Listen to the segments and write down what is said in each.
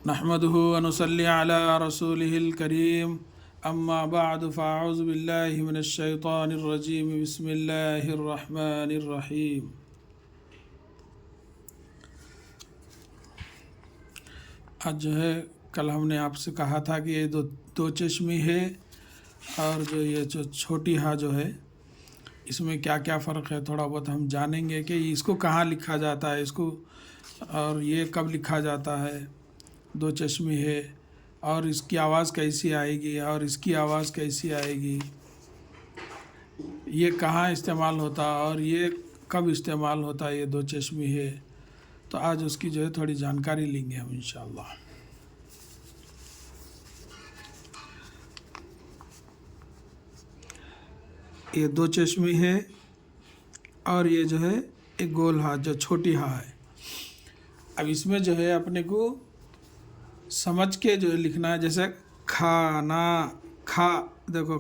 नहमदुहु व नुसल्ली अला रसूलिहिल करीम अम्मा बअद फ़अऊज़ु बिल्लाहि मिनश शैतानिर रजीम बिस्मिल्लाहिर रहमानिर रहीम। आज जो है कल हमने आपसे कहा था कि ये दो चश्मी है और जो ये जो छोटी हा जो है इसमें क्या क्या फ़र्क है थोड़ा बहुत हम जानेंगे कि इसको कहाँ लिखा जाता है इसको और ये कब लिखा जाता है। दो चश्मी है और इसकी आवाज़ कैसी आएगी और इसकी आवाज़ कैसी आएगी, ये कहाँ इस्तेमाल होता और ये कब इस्तेमाल होता है। ये दो चश्मी है तो आज उसकी जो है थोड़ी जानकारी लेंगे हम इंशाअल्लाह। ये दो चश्मी है और ये जो है एक गोल हा जो छोटी हा है। अब इसमें जो है अपने को समझ के जो है लिखना है, जैसे खाना खा, देखो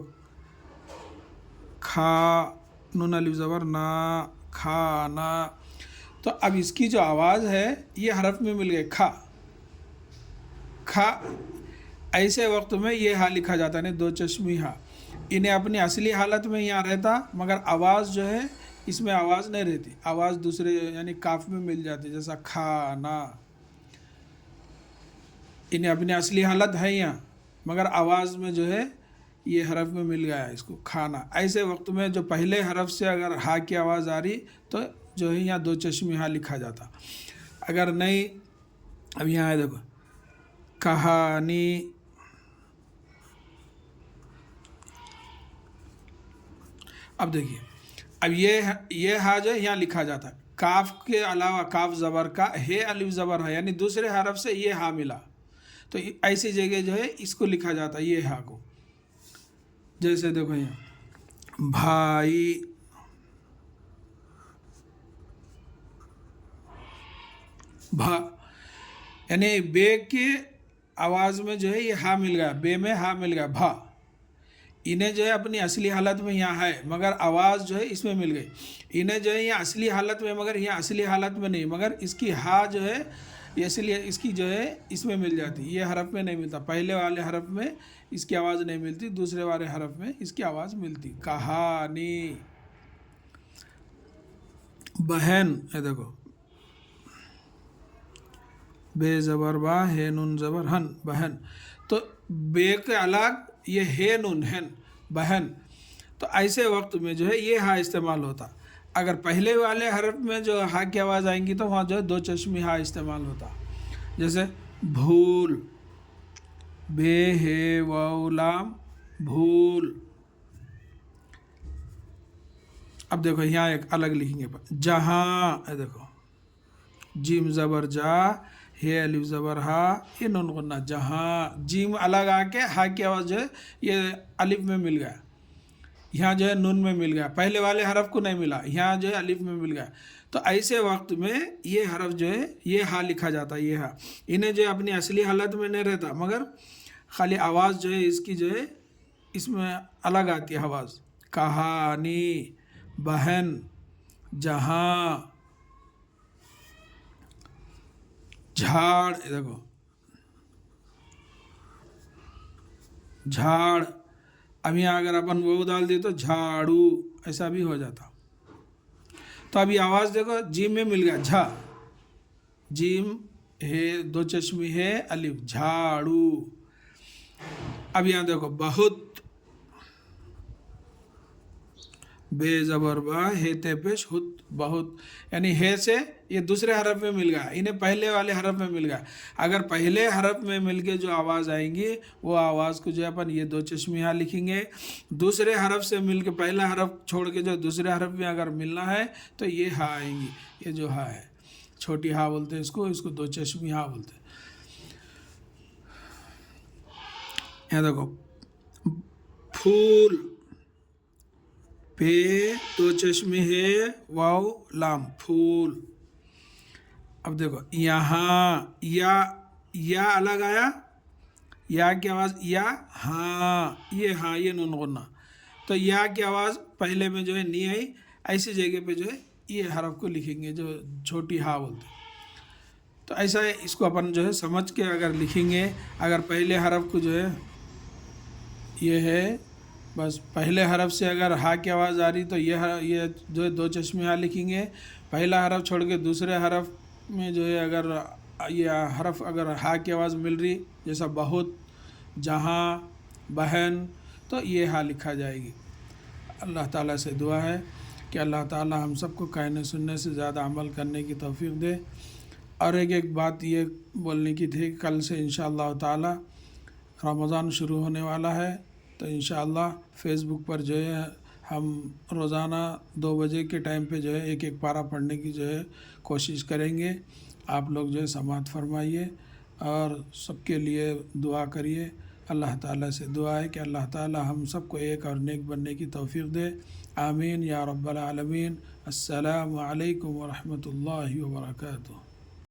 खा नून अलिफ ज़बर ना, खाना। तो अब इसकी जो आवाज़ है ये हरफ में मिल गई खा खा। ऐसे वक्त में ये हा लिखा जाता है, दो चश्मी हा। इन्हें अपनी असली हालत में यहाँ रहता मगर आवाज़ जो है इसमें आवाज़ नहीं रहती, आवाज़ दूसरे यानी काफ में मिल जाती, जैसा खाना। इन्हें अपनी असली हालत है यहाँ मगर आवाज़ में जो है ये हरफ में मिल गया है इसको खाना। ऐसे वक्त में जो पहले हरफ से अगर हा की आवाज़ आ रही तो जो है यहाँ दो चश्मी हा लिखा जाता। अगर नहीं, अब यहाँ है देखो कहानी। अब देखिए अब ये हा जो है यहाँ लिखा जाता है, काफ के अलावा काफ ज़बर का हे अलिफ ज़बर है यानी दूसरे हरफ से ये हा मिला तो ऐसी जगह जो है इसको लिखा जाता है ये हा को। जैसे देखो यहाँ भाई, भा यानी बे के आवाज़ में जो है ये हा मिल गया, बे में हा मिल गया भा। इन्हें जो है अपनी असली हालत में यहाँ है मगर आवाज़ जो है इसमें मिल गई। इन्हें जो है यहाँ असली हालत में मगर यहाँ असली हालत में नहीं, मगर इसकी हा जो है इसलिए इसकी जो है इसमें मिल जाती, ये हरफ में नहीं मिलता। पहले वाले हरफ में इसकी आवाज़ नहीं मिलती, दूसरे वाले हरफ में इसकी आवाज़ मिलती। कहानी। बहन है देखो बे ज़बर बा हे नून ज़बर हन बहन। तो बे के अलग ये हे नून हन बहन। तो ऐसे वक्त में जो है ये हा इस्तेमाल होता। अगर पहले वाले हरफ में जो हा की आवाज़ आएंगी तो वहाँ जो है दो चश्मी हा इस्तेमाल होता। जैसे भूल, बे हे वाव लाम भूल। अब देखो यहाँ एक अलग लिखेंगे, जहाँ है देखो जिम ज़बर जा हे अलिफ ज़बर हा ये नून गुन्ना जहाँ। जिम अलग आके हा की आवाज़ जो है ये अलिफ में मिल गया, यहाँ जो है नून में मिल गया, पहले वाले हरफ को नहीं मिला, यहाँ जो है अलिफ में मिल गया। तो ऐसे वक्त में ये हरफ जो है ये हा लिखा जाता है, ये हा। इन्हें जो है अपनी असली हालत में नहीं रहता मगर खाली आवाज़ जो है इसकी जो है इसमें अलग आती है आवाज़। कहानी, बहन, जहाँ, झाड़ देखो झाड़। अब यहाँ अगर अपन वो डाल दिए तो झाड़ू ऐसा भी हो जाता। तो अभी आवाज़ देखो जीम में मिल गया झा, जीम है दो चश्मी है अलिफ झाड़ू। अब यहाँ देखो बहुत, बे ज़बर बा हे ते पेश हुत बहुत, यानी हे से ये दूसरे हरफ में मिल गया, इन्हें पहले वाले हरफ में मिल गया। अगर पहले हरफ में मिल के जो आवाज़ आएंगी वो आवाज़ को जो है अपन ये दो चश्मी हा लिखेंगे। दूसरे हरफ से मिल के पहला हरफ छोड़ के जो दूसरे हरफ में अगर मिलना है तो ये हा आएंगी। ये जो हा है छोटी हा बोलते हैं इसको, इसको दो चश्मी हा बोलते हैं। यहाँ देखो फूल, पे दो चश्मे है वाव लाम फूल। अब देखो यहाँ या अलग आया, या की आवाज़ या हाँ, ये हाँ ये नून गुन्ना। तो या की आवाज़ पहले में जो है नहीं आई, ऐसी जगह पे जो है ये हरफ को लिखेंगे जो छोटी हा बोलते हैं। तो ऐसा है, इसको अपन जो है समझ के अगर लिखेंगे, अगर पहले हरफ को जो है ये है, बस पहले हरफ से अगर हा की आवाज़ आ रही तो ये जो है दो चश्मे हा लिखेंगे। पहला हरफ छोड़ के दूसरे हरफ में जो है अगर ये हरफ अगर हा की आवाज़ मिल रही, जैसा बहुत, जहाँ, बहन, तो ये हा लिखा जाएगी। अल्लाह ताला से दुआ है कि अल्लाह ताला हम सबको कहने सुनने से ज़्यादा अमल करने की तौफीक दे। और एक बात ये बोलने की थी, कल से इंशाअल्लाह ताला रमज़ान शुरू होने वाला है, तो इंशाअल्लाह फ़ेसबुक पर जो है हम रोज़ाना 2 बजे के टाइम पे जो है एक एक पारा पढ़ने की जो है कोशिश करेंगे। आप लोग जो है समाअत फरमाइए और सबके लिए दुआ करिए। अल्लाह ताला से दुआ है कि अल्लाह ताला हम सबको एक और नेक बनने की तौफीक दे। आमीन या रब्बल आलमीन। अस्सलामु अलैकुम व रहमतुल्लाहि व बरकातुहू।